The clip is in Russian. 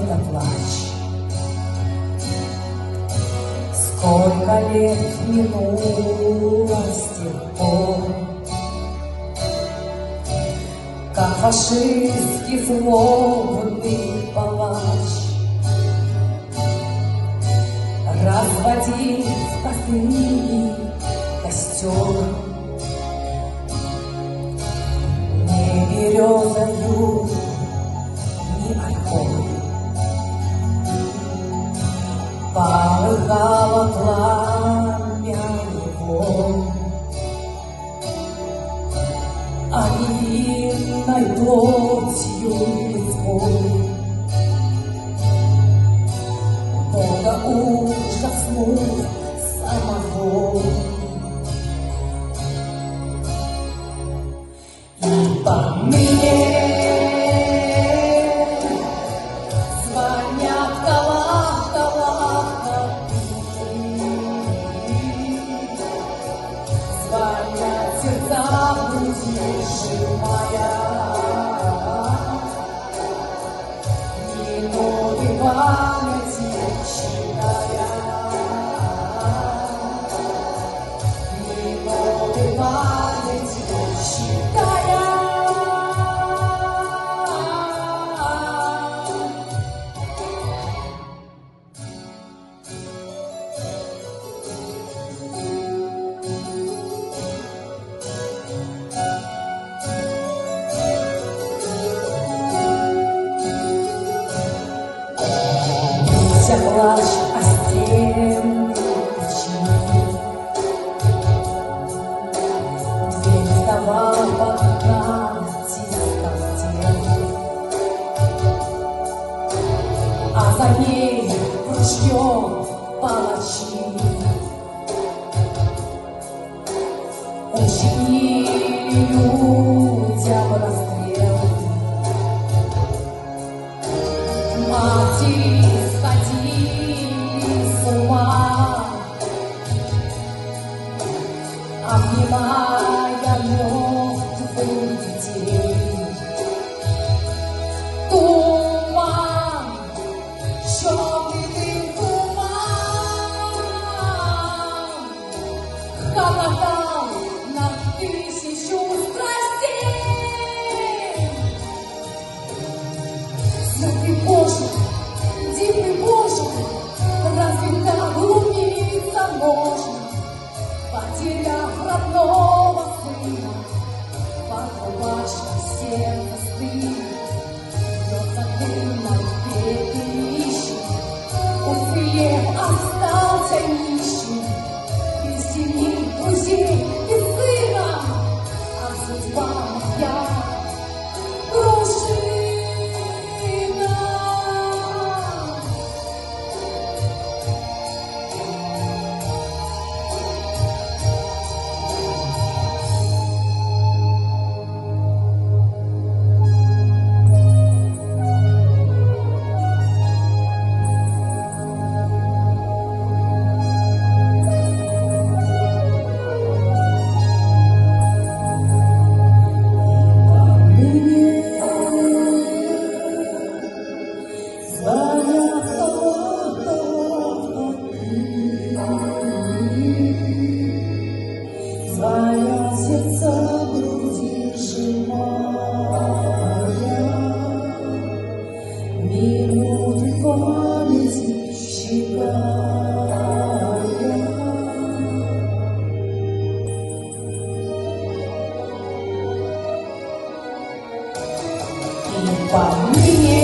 это плач. Сколько лет минуло с тех пор, как фашистский злобный палач разводил в пустыне костер. Не березою, ни ольхой полыхало пламя его, а невинной плотью людской Бога ужаснул самого. И поныне звонят колокола, звонят сердца в груди сжимая, минуты памяти считая, минуты памяти считая. Вся плачь о стены ночи, дверь вставала под натиском тел, а за ней ружьем палачи учинили людям расстрел. Матери сходили с ума, обнимая мертвых детей. Туман, черный дым, туман, холодал на 1000 страстей. Святый Боже, дивный Боже, разве так глумиться можно, потеряв родного сына? Под башней сердце стынет, бьется дымом пепелище, уцелев остался нищим, без семьи, друзей и сына, а судьба моя крушит. Звоня сердца в груди сжимая, минуты памяти считая. И поныне